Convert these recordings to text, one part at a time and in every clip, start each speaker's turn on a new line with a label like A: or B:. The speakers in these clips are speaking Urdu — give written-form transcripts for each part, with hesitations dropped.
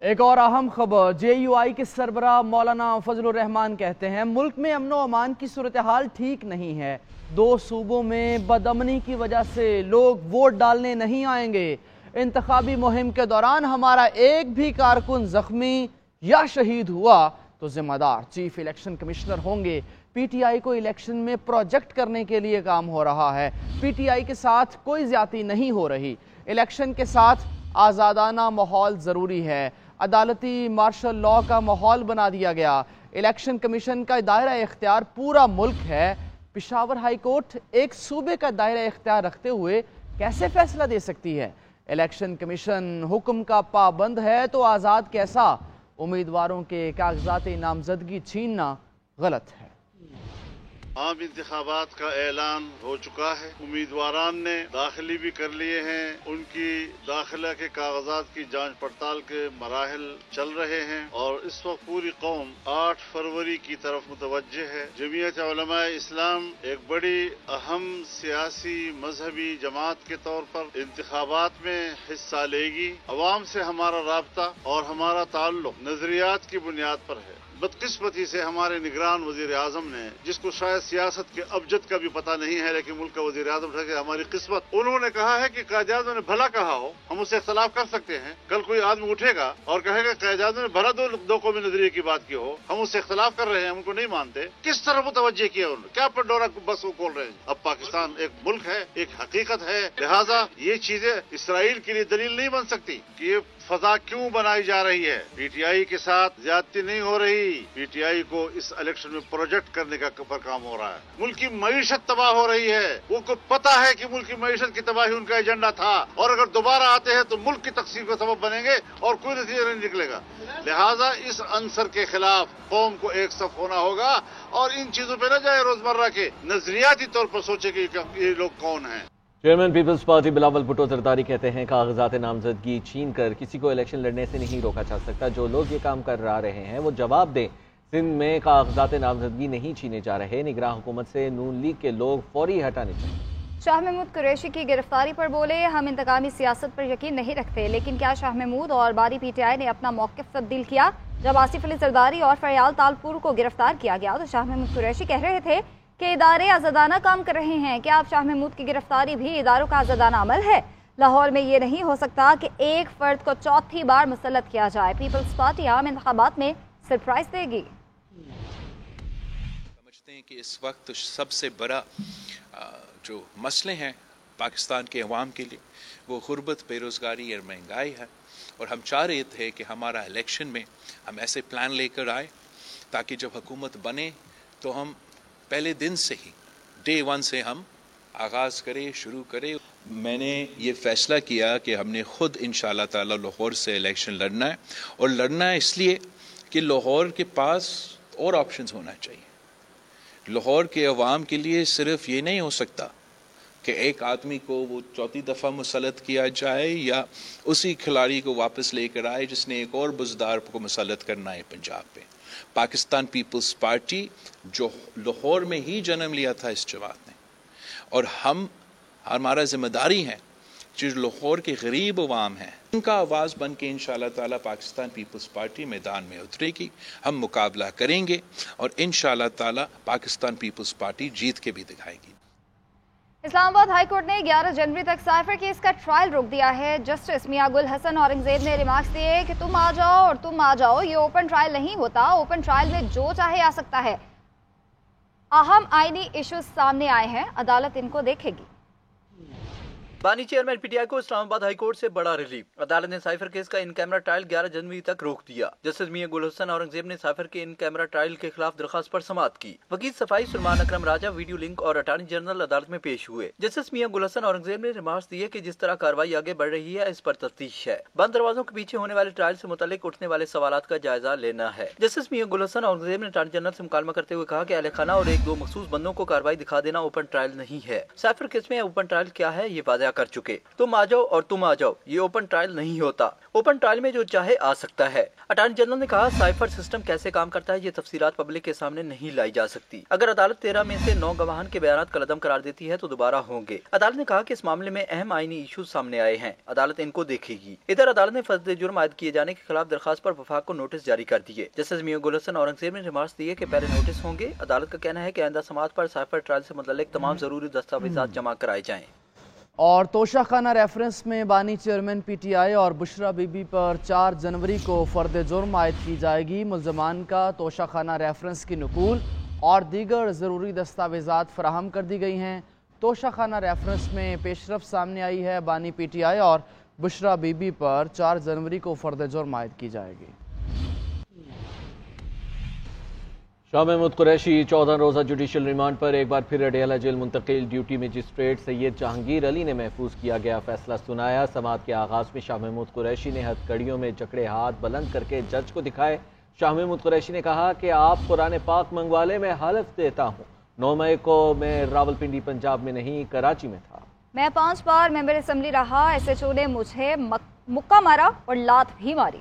A: ایک اور اہم خبر، JUI کے سربراہ مولانا فضل الرحمان کہتے ہیں ملک میں امن و امان کی صورتحال ٹھیک نہیں ہے، 2 صوبوں میں بدامنی کی وجہ سے لوگ ووٹ ڈالنے نہیں آئیں گے، انتخابی مہم کے دوران ہمارا ایک بھی کارکن زخمی یا شہید ہوا تو ذمہ دار چیف الیکشن کمشنر ہوں گے۔ PTI کو الیکشن میں پروجیکٹ کرنے کے لیے کام ہو رہا ہے، PTI کے ساتھ کوئی زیادتی نہیں ہو رہی، الیکشن کے ساتھ آزادانہ ماحول ضروری ہے، عدالتی مارشل لاء کا ماحول بنا دیا گیا، الیکشن کمیشن کا دائرہ اختیار پورا ملک ہے، پشاور ہائی کورٹ ایک صوبے کا دائرہ اختیار رکھتے ہوئے کیسے فیصلہ دے سکتی ہے؟ الیکشن کمیشن حکم کا پابند ہے تو آزاد کیسا؟ امیدواروں کے کاغذات نامزدگی چھیننا غلط ہے۔
B: عام انتخابات کا اعلان ہو چکا ہے، امیدواران نے داخلی بھی کر لیے ہیں، ان کی داخلہ کے کاغذات کی جانچ پڑتال کے مراحل چل رہے ہیں اور اس وقت پوری قوم 8 فروری کی طرف متوجہ ہے۔ جمعیت علماء اسلام ایک بڑی اہم سیاسی مذہبی جماعت کے طور پر انتخابات میں حصہ لے گی۔ عوام سے ہمارا رابطہ اور ہمارا تعلق نظریات کی بنیاد پر ہے۔ بدقسمتی سے ہمارے نگران وزیر اعظم نے، جس کو شاید سیاست کے ابجد کا بھی پتہ نہیں ہے لیکن ملک کا وزیر اعظم تھا کہ ہماری قسمت، انہوں نے کہا ہے کہ قائد اعظم نے بھلا کہا ہو، ہم اس سے اختلاف کر سکتے ہیں۔ کل کوئی آدمی اٹھے گا اور کہے گا قائد اعظم نے بھلا دو قومی نظریے کی بات کی ہو، ہم اس سے اختلاف کر رہے ہیں، ہم ان کو نہیں مانتے۔ کس طرح متوجہ کیا انہوں نے؟ کیا پنڈورا بس وہ کھول رہے ہیں؟ اب پاکستان ایک ملک ہے، ایک حقیقت ہے، لہذا یہ چیزیں اسرائیل کے لیے دلیل نہیں بن سکتی کہ یہ فضا کیوں بنائی جا رہی ہے۔ PTI کے ساتھ زیادتی نہیں ہو رہی، PTI کو اس الیکشن میں پروجیکٹ کرنے کا پر کام ہو رہا ہے۔ ملک کی معیشت تباہ ہو رہی ہے، وہ کو پتہ ہے کہ ملک کی معیشت کی تباہی ان کا ایجنڈا تھا اور اگر دوبارہ آتے ہیں تو ملک کی تقسیم کا سبب بنیں گے اور کوئی نتیجہ نہیں نکلے گا۔ لہذا اس عنصر کے خلاف قوم کو ایک صف ہونا ہوگا اور ان چیزوں پہ نہ جائے روزمرہ کے نظریاتی طور پر سوچے کہ یہ لوگ کون ہیں۔
C: Chairman Peoples Party Bilawal Bhutto Zardari کہتے ہیں کاغذات نامزدگی چھین کر کسی کو الیکشن لڑنے سے نہیں روکا جا سکتا، جو لوگ یہ کام کر رہے ہیں وہ جواب دیں۔ سندھ میں کاغذات نامزدگی نہیں چھینے جا رہے، نگراں حکومت سے نون لیگ کے لوگ فوری ہٹانے چاہیے۔
D: شاہ محمود قریشی کی گرفتاری پر بولے ہم انتقامی سیاست پر یقین نہیں رکھتے، لیکن کیا شاہ محمود اور باری PTI نے اپنا موقف تبدیل کیا؟ جب آصف علی زرداری اور فریال تالپور کو گرفتار کیا گیا تو شاہ محمود قریشی کہہ رہے تھے کہ ادارے آزادانہ کام کر رہے ہیں۔ کیا اب شاہ محمود کی گرفتاری بھی اداروں کا آزادانہ عمل ہے؟ لاہور میں یہ نہیں ہو سکتا کہ ایک فرد کو 4تھی بار مسلط کیا جائے۔ پیپلز پارٹی عام انتخابات میں سرپرائز دے گی۔
E: سمجھتے ہیں کہ اس وقت سب سے بڑا جو مسئلے ہیں پاکستان کے عوام کے لیے وہ غربت، بے روزگاری اور مہنگائی ہے، اور ہم چاہ رہے تھے کہ ہمارا الیکشن میں ہم ایسے پلان لے کر آئے تاکہ جب حکومت بنے تو ہم پہلے دن سے ہی ڈے 1 سے ہم آغاز کرے، شروع کرے۔ میں نے یہ فیصلہ کیا کہ ہم نے خود انشاءاللہ تعالی لاہور سے الیکشن لڑنا ہے، اور لڑنا ہے اس لیے کہ لاہور کے پاس اور آپشنز ہونا چاہیے۔ لاہور کے عوام کے لیے صرف یہ نہیں ہو سکتا کہ ایک آدمی کو وہ 4تھی دفعہ مسلط کیا جائے یا اسی کھلاڑی کو واپس لے کر آئے جس نے ایک اور بزدار کو مسلط کرنا ہے پنجاب پہ۔ پاکستان پیپلز پارٹی جو لاہور میں ہی جنم لیا تھا اس جماعت نے، اور ہمارا ذمہ داری ہے جو لاہور کے غریب عوام ہیں ان کا آواز بن کے انشاءاللہ تعالی پاکستان پیپلز پارٹی میدان میں اترے گی، ہم مقابلہ کریں گے اور انشاءاللہ تعالی پاکستان پیپلز پارٹی جیت کے بھی دکھائے گی۔
D: اسلام آباد ہائی کورٹ نے 11 جنوری تک سائفر کیس کا ٹرائل روک دیا ہے۔ جسٹس میاں گل حسن اورنگزیب نے ریمارکس دیے کہ تم آ جاؤ اور تم آ جاؤ، یہ اوپن ٹرائل نہیں ہوتا، اوپن ٹرائل میں جو چاہے آ سکتا ہے۔ اہم آئینی ایشوز سامنے آئے ہیں، عدالت ان کو دیکھے گی۔
F: بانی چیئرمین PTI کو اسلام آباد ہائی کورٹ سے بڑا ریلیف، عدالت نے سائفر کیس کا ان کیمرہ ٹرائل 11 جنوری تک روک دیا۔ جسٹس میاں گل حسن اورنگزیب نے سائفر کے ان کیمرہ ٹرائل کے خلاف درخواست پر سماعت کی۔ وکیل صفائی سلمان اکرم راجہ ویڈیو لنک اور اٹارنی جنرل عدالت میں پیش ہوئے۔ جسٹس میاں گل حسن اورنگزیب نے ریمارکس دیے کہ جس طرح کارروائی آگے بڑھ رہی ہے اس پر تفتیش ہے، بند دروازوں کے پیچھے ہونے والے ٹرائل سے متعلق اٹھنے والے سوالات کا جائزہ لینا ہے۔ جسٹس میاں گل حسن اورنگزیب نے اٹارنی جنرل سے مکالمہ کرتے ہوئے کہا کہ اہل خانہ اور 1-2 مخصوص بندوں کو کارروائی دکھا دینا اوپن ٹرائل نہیں ہے۔ سائفر کیس میں اوپن ٹرائل کیا ہے یہ واضح کر چکے. تم آ جاؤ اور تم آ جاؤ، یہ اوپن ٹرائل نہیں ہوتا. اوپن ٹرائل میں جو چاہے آ سکتا ہے. اٹارنی جنرل نے کہا سائفر سسٹم کیسے کام کرتا ہے یہ تفصیلات پبلک کے سامنے نہیں لائی جا سکتی. اگر عدالت 13 میں سے 9 گواہان کے بیانات کالعدم قرار دیتی ہے تو دوبارہ ہوں گے. عدالت نے کہا کہ اس معاملے میں اہم آئینی ایشوز سامنے آئے ہیں، عدالت ان کو دیکھے گی. ادھر عدالت نے فرد جرم عائد کیے جانے کے خلاف درخواست پر وفاق کو نوٹس جاری کر دیے. جسٹس میاں گل حسن اورنگزیب نے ریمارکس دیے کہ پہلے نوٹس ہوں گے. عدالت کا کہنا ہے کہ آئندہ سماعت پر سائفر ٹرائل سے متعلق تمام ضروری دستاویزات جمع کرائے جائیں.
A: اور توشہ خانہ ریفرنس میں بانی چیئرمین پی ٹی آئی اور بشرا بی بی پر 4 جنوری کو فرد جرم عائد کی جائے گی. ملزمان کا توشہ خانہ ریفرنس کی نقول اور دیگر ضروری دستاویزات فراہم کر دی گئی ہیں. توشہ خانہ ریفرنس میں پیش رفت سامنے آئی ہے. بانی پی ٹی آئی اور بشرا بی بی پر 4 جنوری کو فرد جرم عائد کی جائے گی.
C: شاہ محمود قریشی 14 روزہ جوڈیشل ریمانڈ پر ایک بار پھر اڈیالہ جیل منتقل. ڈیوٹی مجسٹریٹ سید جہانگیر علی نے محفوظ کیا گیا فیصلہ سنایا. سماعت کے آغاز میں شاہ محمود قریشی نے ہتھکڑیوں میں جکڑے ہاتھ بلند کر کے جج کو دکھائے. شاہ محمود قریشی نے کہا کہ آپ قرآن پاک منگوا لیں، میں حلف دیتا ہوں 9 مئی کو میں راولپنڈی پنجاب میں نہیں کراچی میں تھا.
D: میں 5 بار ممبر اسمبلی رہا، ایس ایچ او نے مجھے مکہ مارا اور لات بھی ماری.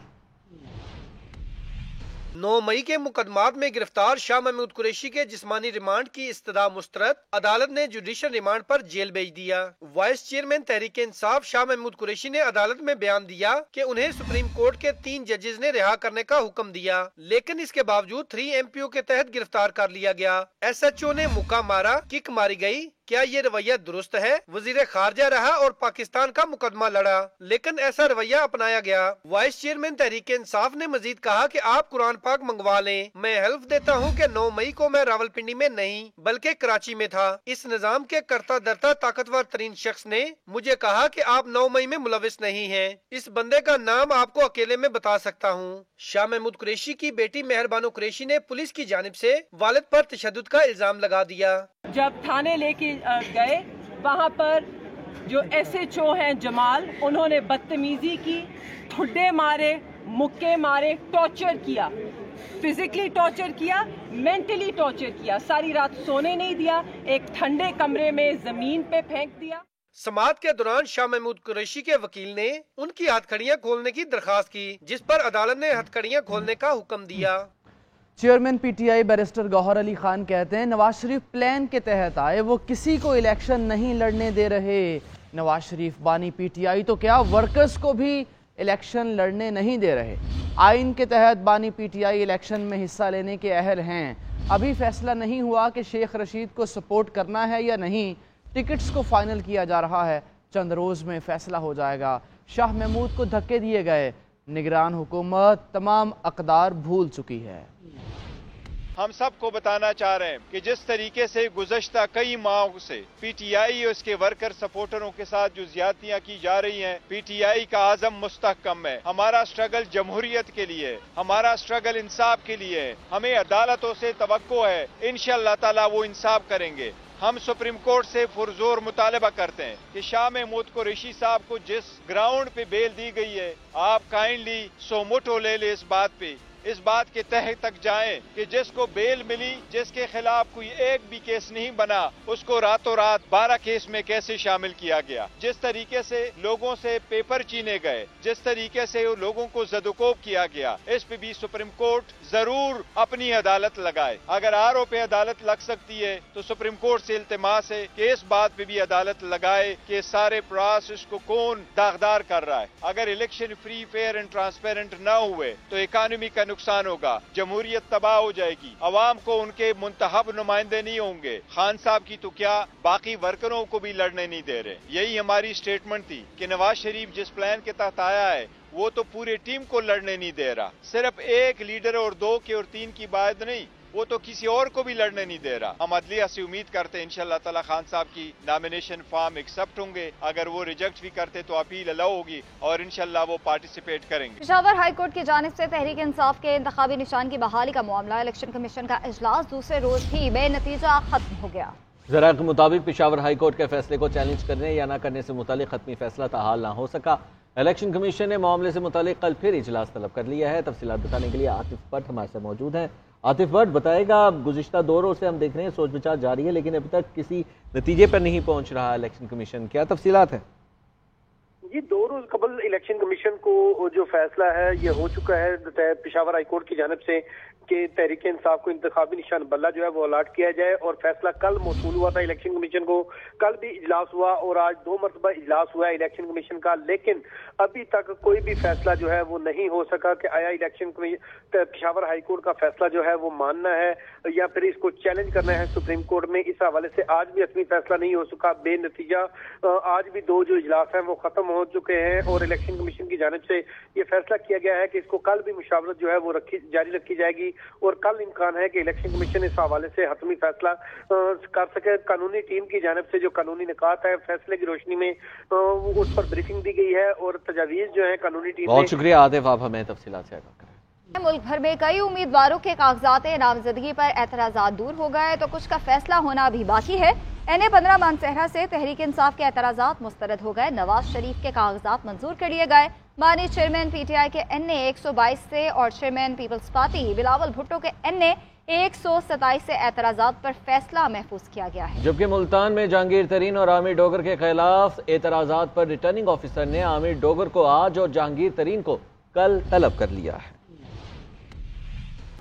G: 9 مئی کے مقدمات میں گرفتار شاہ محمود قریشی کے جسمانی ریمانڈ کی استدعا مسترد. عدالت نے جوڈیشل ریمانڈ پر جیل بھیج دیا. وائس چیئرمین تحریک انصاف شاہ محمود قریشی نے عدالت میں بیان دیا کہ انہیں سپریم کورٹ کے 3 ججز نے رہا کرنے کا حکم دیا، لیکن اس کے باوجود 3 MPO کے تحت گرفتار کر لیا گیا. SHO نے مکہ مارا، کک ماری گئی. کیا یہ رویہ درست ہے؟ وزیر خارجہ رہا اور پاکستان کا مقدمہ لڑا، لیکن ایسا رویہ اپنایا گیا. وائس چیئرمین تحریک انصاف نے مزید کہا کہ آپ قرآن پاک منگوا لیں، میں حلف دیتا ہوں کہ 9 مئی کو میں راولپنڈی میں نہیں بلکہ کراچی میں تھا. اس نظام کے کرتا درتا طاقتور ترین شخص نے مجھے کہا کہ آپ 9 مئی میں ملوث نہیں ہیں. اس بندے کا نام آپ کو اکیلے میں بتا سکتا ہوں. شاہ محمود قریشی کی بیٹی مہر بانو قریشی نے پولیس کی جانب سے والد پر تشدد کا الزام لگا دیا.
H: جب تھانے لے کے گئے وہاں پر جو SHO ہیں جمال، انہوں نے بدتمیزی کی، ٹھڈے مارے، مکے مارے، ٹارچر کیا، فزیکلی ٹارچر کیا، مینٹلی ٹارچر کیا. ساری رات سونے نہیں دیا، ایک ٹھنڈے کمرے میں زمین پہ پھینک دیا.
G: سماعت کے دوران شاہ محمود قریشی کے وکیل نے ان کی ہتھکڑیاں کھولنے کی درخواست کی، جس پر عدالت نے ہتھکڑیاں کھولنے کا حکم دیا.
A: Chairman P T I barrister Gohar Ali Khan کہتے ہیں نواز شریف پلان کے تحت آئے، وہ کسی کو الیکشن نہیں لڑنے دے رہے. نواز شریف بانی پی ٹی آئی تو کیا ورکرز کو بھی الیکشن لڑنے نہیں دے رہے. آئین کے تحت بانی پی ٹی آئی الیکشن میں حصہ لینے کے اہل ہیں. ابھی فیصلہ نہیں ہوا کہ شیخ رشید کو سپورٹ کرنا ہے یا نہیں. ٹکٹس کو فائنل کیا جا رہا ہے، چند روز میں فیصلہ ہو جائے گا. شاہ محمود کو دھکے دیے گئے، نگران حکومت تمام اقدار بھول چکی ہے.
I: ہم سب کو بتانا چاہ رہے ہیں کہ جس طریقے سے گزشتہ کئی ماہوں سے پی ٹی آئی اور اس کے ورکر سپورٹروں کے ساتھ جو زیادتیاں کی جا رہی ہیں، پی ٹی آئی کا عزم مستحکم ہے. ہمارا سٹرگل جمہوریت کے لیے، ہمارا سٹرگل انصاف کے لیے ہے. ہمیں عدالتوں سے توقع ہے، انشاءاللہ تعالی وہ انصاف کریں گے. ہم سپریم کورٹ سے پرزور مطالبہ کرتے ہیں کہ شاہ محمود قریشی صاحب کو جس گراؤنڈ پہ بیل دی گئی ہے، آپ کائنڈلی سو موٹو لے لے اس بات پہ، اس بات کے تہہ تک جائیں کہ جس کو بیل ملی، جس کے خلاف کوئی ایک بھی کیس نہیں بنا، اس کو راتوں رات 12 کیس میں کیسے شامل کیا گیا. جس طریقے سے لوگوں سے پیپر چینے گئے، جس طریقے سے لوگوں کو زدوکوب کیا گیا، اس پہ بھی سپریم کورٹ ضرور اپنی عدالت لگائے. اگر RO پہ عدالت لگ سکتی ہے تو سپریم کورٹ سے التماس ہے کہ اس بات پہ بھی عدالت لگائے کہ سارے پروسیس کو کون داغدار کر رہا ہے. اگر election free, fair and transparent نہ ہوئے تو اکانومی کا نقصان ہوگا، جمہوریت تباہ ہو جائے گی، عوام کو ان کے منتخب نمائندے نہیں ہوں گے. خان صاحب کی تو کیا باقی ورکروں کو بھی لڑنے نہیں دے رہے. یہی ہماری سٹیٹمنٹ تھی کہ نواز شریف جس پلان کے تحت آیا ہے وہ تو پورے ٹیم کو لڑنے نہیں دے رہا. صرف ایک لیڈر اور 2 کے اور 3 کی بات نہیں، وہ تو کسی اور کو بھی لڑنے نہیں دے رہا. ہم عدلیہ سے امید کرتے ہیں انشاءاللہ تعالی خان صاحب کی نامینیشن فارم ایکسپٹ ہوں گے. اگر وہ ریجیکٹ بھی کرتے تو اپیل الاؤ ہوگی اور انشاءاللہ وہ پارٹیسپیٹ کریں گے.
D: پشاور ہائی کورٹ کی جانب سے تحریک انصاف کے انتخابی نشان کی بحالی کا معاملہ، الیکشن کمیشن کا اجلاس دوسرے روز بھی بے نتیجہ ختم ہو گیا.
C: ذرائع کے مطابق پشاور ہائی کورٹ کے فیصلے کو چیلنج کرنے یا نہ کرنے سے متعلق حتمی فیصلہ تاحال نہ ہو سکا. الیکشن کمیشن نے معاملے سے متعلق کل پھر اجلاس طلب کر لیا ہے. تفصیلات بتانے کے لیے عاطف بٹ ہمارے ساتھ موجود ہیں. عاطف بٹ بتائے گا، گزشتہ 2 روز سے ہم دیکھ رہے ہیں سوچ بچار جاری ہے لیکن ابھی تک کسی نتیجے پر نہیں پہنچ رہا الیکشن کمیشن، کیا تفصیلات ہیں؟
J: جی 2 روز قبل الیکشن کمیشن کو جو فیصلہ ہے یہ ہو چکا ہے پشاور ہائی کورٹ کی جانب سے کہ تحریک انصاف کو انتخابی نشان بلہ جو ہے وہ الاٹ کیا جائے، اور فیصلہ کل موصول ہوا تھا الیکشن کمیشن کو. کل بھی اجلاس ہوا اور آج 2 مرتبہ اجلاس ہوا ہے الیکشن کمیشن کا، لیکن ابھی تک کوئی بھی فیصلہ جو ہے وہ نہیں ہو سکا کہ آیا الیکشن پشاور ہائی کورٹ کا فیصلہ جو ہے وہ ماننا ہے یا پھر اس کو چیلنج کرنا ہے سپریم کورٹ میں. اس حوالے سے آج بھی اصلی فیصلہ نہیں ہو سکا. بے نتیجہ آج بھی 2 جو اجلاس ہیں وہ ختم ہو چکے ہیں اور الیکشن کمیشن کی جانب سے یہ فیصلہ کیا گیا ہے کہ اس کو کل بھی مشاورت جو ہے وہ جاری رکھی جائے گی، اور کل امکان ہے کہ الیکشن کمیشن اس حوالے سے حتمی فیصلہ کر سکے. قانونی ٹیم کی جانب سے جو قانونی نکات ہے فیصلے کی روشنی میں اس پر بریفنگ دی گئی ہے اور تجاویز جو ہیں قانونی ٹیم
C: بہت شکریہ عاطف، آپ ہمیں تفصیلات سے آگاہ کریں.
D: ملک بھر میں کئی امیدواروں کے کاغذات نامزدگی پر اعتراضات دور ہو گئے تو کچھ کا فیصلہ ہونا ابھی باقی ہے. NA-15 مانسہرہ سے تحریک انصاف کے اعتراضات مسترد ہو گئے. نواز شریف کے کاغذات منظور کر لیے گئے. بانی چیئرمین PTI کے NA-122 سے اور chairman Peoples Party Bilawal Bhutto کے NA-127 سے اعتراضات پر فیصلہ محفوظ کیا گیا ہے.
C: جبکہ ملتان میں جہانگیر ترین اور عامر ڈوگر کے خلاف اعتراضات پر ریٹرننگ آفیسر نے عامر ڈوگر کو آج اور جہانگیر ترین کو کل طلب کر لیا ہے.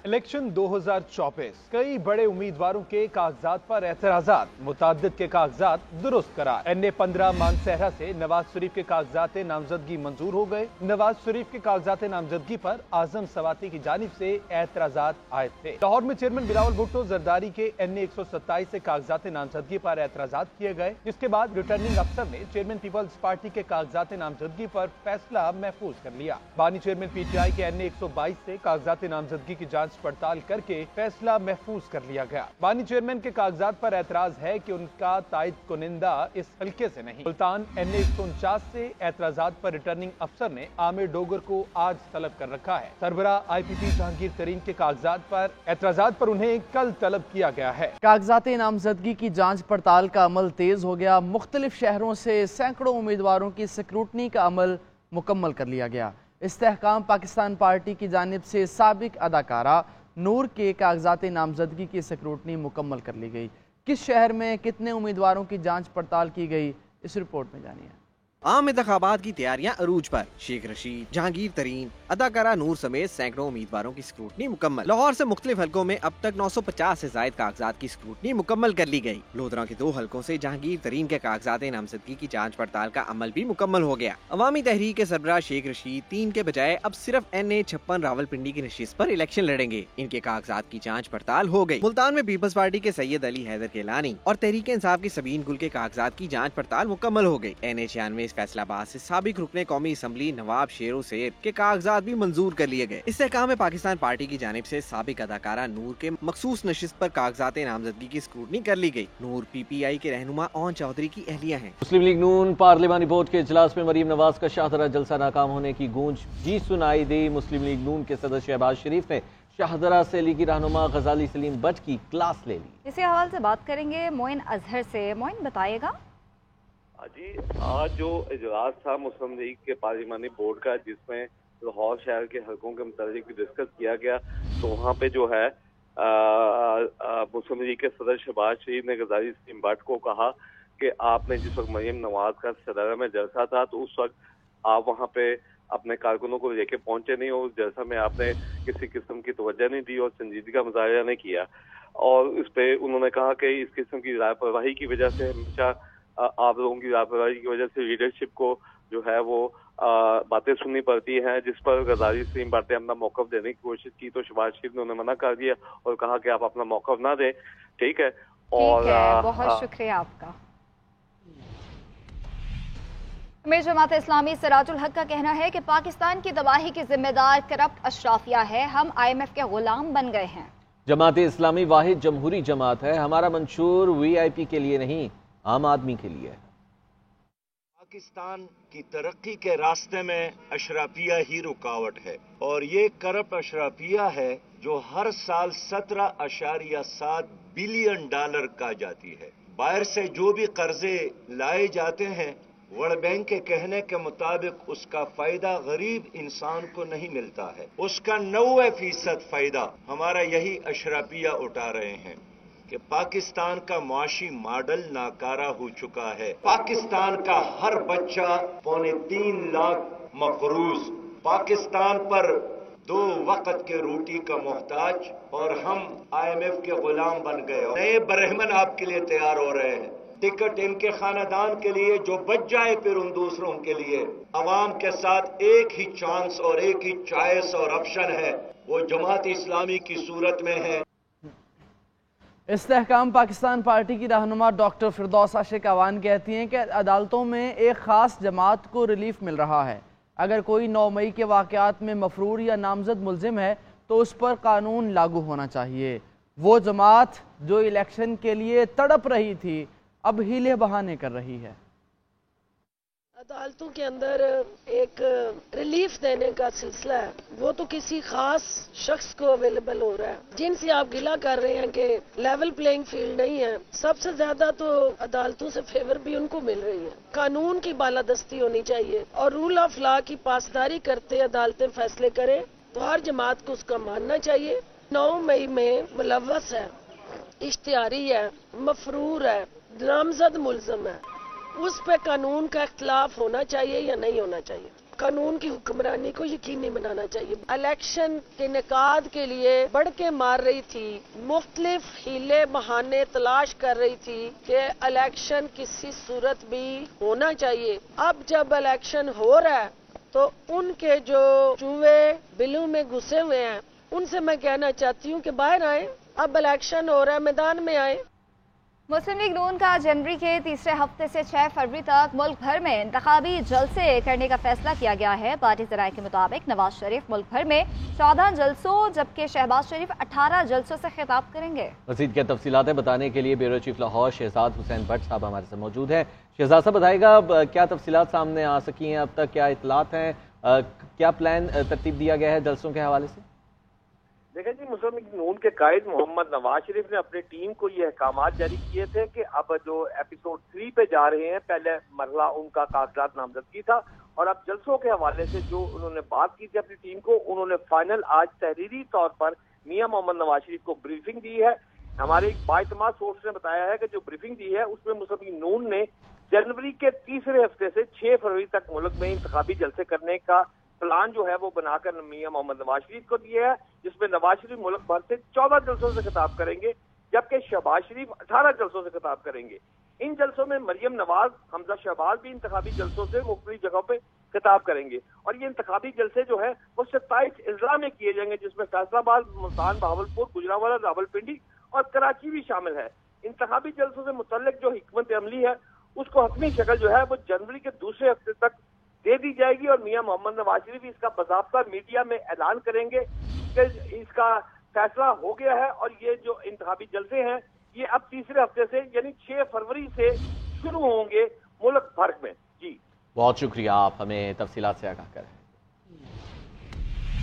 K: الیکشن 2024 کئی بڑے امیدواروں کے کاغذات پر اعتراضات، متعدد کے کاغذات درست قرار. NA-15 مانسہرہ سے نواز شریف کے کاغذات نامزدگی منظور ہو گئے. نواز شریف کے کاغذات نامزدگی پر اعظم سواتی کی جانب سے اعتراضات عائد تھے. لاہور میں چیئرمین بلاول بھٹو زرداری کے NA-127 سے کاغذات نامزدگی پر اعتراضات کیے گئے، جس کے بعد ریٹرننگ افسر نے چیئرمین پیپلز پارٹی کے کاغذات نامزدگی پر فیصلہ محفوظ کر لیا. بانی چیئرمین PTI کے NA-122 سے کاغذات نامزدگی کی جانچ پڑتال کر کے فیصلہ محفوظ کر لیا گیا. بانی چیئرمین کے کاغذات پر اعتراض ہے کہ ان کا تائید کنندہ اس حلقے سے نہیں. ملتان NA-149 سے اعتراضات پر ریٹرننگ افسر نے عامر ڈوگر کو آج طلب کر رکھا ہے. سربراہ IPP جہانگیر ترین کے کاغذات پر اعتراضات پر انہیں کل طلب کیا گیا ہے.
A: کاغذات نامزدگی کی جانچ پڑتال کا عمل تیز ہو گیا. مختلف شہروں سے سینکڑوں امیدواروں کی سکروٹنی کا عمل مکمل کر لیا گیا. استحکام پاکستان پارٹی کی جانب سے سابق اداکارہ نور کے کاغذات نامزدگی کی سکروٹنی مکمل کر لی گئی. کس شہر میں کتنے امیدواروں کی جانچ پڑتال کی گئی، اس رپورٹ میں جانیے.
L: عام انتخابات کی تیاریاں عروج پر. شیخ رشید، جہانگیر ترین، اداکارہ نور سمیت سینکڑوں امیدواروں کی سکروٹنی مکمل. لاہور سے مختلف حلقوں میں اب تک 950 سے زائد کاغذات کی سکروٹنی مکمل کر لی گئی. لودھرا کے 2 حلقوں سے جہانگیر ترین کے کاغذات نامزدگی کی جانچ پڑتال کا عمل بھی مکمل ہو گیا. عوامی تحریک کے سربراہ شیخ رشید 3 کے بجائے اب صرف NA-56 راولپنڈی کی نشست پر الیکشن لڑیں گے. ان کے کاغذات کی جانچ پڑتال ہو گئی. ملتان میں پیپلز پارٹی کے سید علی حیدر کیلانی اور تحریک انصاف کی سبین گل کے کاغذات کی جانچ پڑتال مکمل ہو گئی. NA-96 فیصلہ آباد سے سابق رکن قومی اسمبلی نواب شیرو سیر کے کاغذات بھی منظور کر لیے گئے. استحکام پاکستان پارٹی کی جانب سے سابق اداکارہ نور کے مخصوص نشست پر کاغذات نامزدگی کی سکروٹنی کر لی گئی. نور PPI کے رہنما اون چودھری کی اہلیہ ہیں.
C: مسلم لیگ نون پارلیمانی بورڈ کے اجلاس میں مریم نواز کا شاہدرہ جلسہ ناکام ہونے کی گونج بھی سنائی دی. مسلم لیگ نون کے صدر شہباز شریف نے شاہدرہ سے لیگی رہنما غزالی سلیم بٹ کی کلاس لے لی.
D: اسی حوالے سے بات کریں گے معین اظہر سے. معین بتائیے گا.
M: جی آج جو اجلاس تھا مسلم لیگ کے پارلیمانی بورڈ کا، جس میں لاہور شہر کے حلقوں کے متعلق ڈسکس کیا گیا، تو وہاں پہ جو ہے مسلم لیگ کے صدر شہباز شریف نے غزالی سلیم بٹ کو کہا کہ آپ نے جس وقت مریم نواز کا صدارہ میں جلسہ تھا تو اس وقت آپ وہاں پہ اپنے کارکنوں کو لے کے پہنچے نہیں اور اس جلسہ میں آپ نے کسی قسم کی توجہ نہیں دی اور سنجیدگی کا مظاہرہ نہیں کیا. اور اس پہ انہوں نے کہا کہ اس قسم کی لاپرواہی کی وجہ سے ہمیشہ آپ لوگوں کی لاپرواہی کی وجہ سے لیڈرشپ کو جو ہے وہ باتیں سننی پڑتی ہیں، جس پر غزالی سلیم بٹ نے اپنا موقف دینے کی کوشش کی تو شہباز شریف نے انہیں منع کر دیا اور کہا کہ آپ اپنا موقف نہ دیں. ٹھیک ہے، اور
D: بہت شکریہ آپ کا. امیر جماعت اسلامی سراج الحق کا کہنا ہے کہ پاکستان کی تباہی کی ذمہ دار کرپٹ اشرافیہ ہے. ہم IMF کے غلام بن گئے ہیں.
C: جماعت اسلامی واحد جمہوری جماعت ہے. ہمارا منشور VIP کے لیے نہیں، عام آدمی کے لیے.
N: پاکستان کی ترقی کے راستے میں اشرافیہ ہی رکاوٹ ہے اور یہ کرپٹ اشرافیہ ہے جو ہر سال 17.7 بلین ڈالر کا جاتی ہے. باہر سے جو بھی قرضے لائے جاتے ہیں، ورلڈ بینک کے کہنے کے مطابق اس کا فائدہ غریب انسان کو نہیں ملتا ہے. اس کا 90% فائدہ ہمارا یہی اشرافیہ اٹھا رہے ہیں. کہ پاکستان کا معاشی ماڈل ناکارہ ہو چکا ہے. پاکستان کا ہر بچہ 3.25 لاکھ مقروض، پاکستان پر 2 وقت کے روٹی کا محتاج، اور ہم IMF کے غلام بن گئے. نئے برہمن آپ کے لیے تیار ہو رہے ہیں. ٹکٹ ان کے خاندان کے لیے جو بچ جائے پھر ان دوسروں کے لیے. عوام کے ساتھ ایک ہی چانس اور ایک ہی چوائس اور آپشن ہے، وہ جماعت اسلامی کی صورت میں ہے.
A: استحکام پاکستان پارٹی کی رہنما ڈاکٹر فردوس عاشق اعوان کہتی ہیں کہ عدالتوں میں ایک خاص جماعت کو ریلیف مل رہا ہے. اگر کوئی 9 مئی کے واقعات میں مفرور یا نامزد ملزم ہے تو اس پر قانون لاگو ہونا چاہیے. وہ جماعت جو الیکشن کے لیے تڑپ رہی تھی اب ہیلے بہانے کر رہی ہے.
O: عدالتوں کے اندر ایک ریلیف دینے کا سلسلہ ہے، وہ تو کسی خاص شخص کو اویلیبل ہو رہا ہے. جن سے آپ گلہ کر رہے ہیں کہ لیول پلینگ فیلڈ نہیں ہے، سب سے زیادہ تو عدالتوں سے فیور بھی ان کو مل رہی ہے. قانون کی بالادستی ہونی چاہیے اور رول آف لا کی پاسداری کرتے عدالتیں فیصلے کریں تو ہر جماعت کو اس کا ماننا چاہیے. 9 مئی میں ملوث ہے، اشتہاری ہے، مفرور ہے، نامزد ملزم ہے، اس پہ قانون کا اختلاف ہونا چاہیے یا نہیں ہونا چاہیے. قانون کی حکمرانی کو یقینی بنانا چاہیے. الیکشن کے انعقاد کے لیے بڑھ کے مار رہی تھی، مختلف ہیلے بہانے تلاش کر رہی تھی کہ الیکشن کسی صورت بھی ہونا چاہیے. اب جب الیکشن ہو رہا ہے تو ان کے جو چوہے بلوں میں گھسے ہوئے ہیں ان سے میں کہنا چاہتی ہوں کہ باہر آئیں. اب الیکشن ہو رہا ہے، میدان میں آئیں.
D: مسلم لیگ نون کا جنوری کے تیسرے ہفتے سے 6 فروری تک ملک بھر میں انتخابی جلسے کرنے کا فیصلہ کیا گیا ہے. پارٹی ذرائع کے مطابق نواز شریف ملک بھر میں 14 جلسوں جبکہ شہباز شریف 18 جلسوں سے خطاب کریں گے.
C: مزید کیا تفصیلات بتانے کے لیے bureau chief Lahore Shahzad Hussain but صاحب ہمارے ساتھ موجود ہیں. شہزاد صاحب بتائے گا کیا تفصیلات سامنے آ سکی ہیں اب تک، کیا اطلاعات ہیں، کیا پلان ترتیب دیا گیا ہے جلسوں کے حوالے سے؟
P: دیکھیں جی، مسلم لیگ نون کے قائد محمد نواز شریف نے اپنی ٹیم کو یہ احکامات جاری کیے تھے کہ اب جو ایپیسوڈ 3 پہ جا رہے ہیں، پہلے مرحلہ ان کا کاغذات نامزدگی تھا اور اب جلسوں کے حوالے سے جو انہوں نے بات کی تھی اپنی ٹیم کو، انہوں نے فائنل آج تحریری طور پر میاں محمد نواز شریف کو بریفنگ دی ہے. ہمارے ایک بااعتماد سورس نے بتایا ہے کہ جو بریفنگ دی ہے اس میں مسلم لیگ نون نے جنوری کے تیسرے ہفتے سے 6 فروری تک ملک میں انتخابی جلسے کرنے کا پلان جو ہے وہ بنا کر میاں محمد نواز شریف کو دیا ہے، جس میں نواز شریف ملک بھر سے 14 جلسوں سے خطاب کریں گے جبکہ شہباز شریف 18 جلسوں سے خطاب کریں گے. ان جلسوں میں مریم نواز، حمزہ شہباز بھی انتخابی جلسوں سے مختلف جگہوں پہ خطاب کریں گے اور یہ انتخابی جلسے جو ہے وہ 27 اضلاع میں کیے جائیں گے، جس میں فیصل آباد، ملتان، بہاولپور، گجرانوالہ، راولپنڈی اور کراچی بھی شامل ہے. انتخابی جلسوں سے متعلق جو حکمت عملی ہے اس کو حتمی شکل جو ہے وہ جنوری کے دوسرے ہفتے تک دے دی جائے گی اور میاں محمد نواز شریف اس کا باضابطہ میڈیا میں اعلان کریں گے کہ اس کا فیصلہ ہو گیا ہے اور یہ جو انتخابی جلسے ہیں یہ اب تیسرے ہفتے سے یعنی 6 فروری سے شروع ہوں گے ملک بھر میں. جی
C: بہت شکریہ، آپ ہمیں تفصیلات سے آگاہ کریں.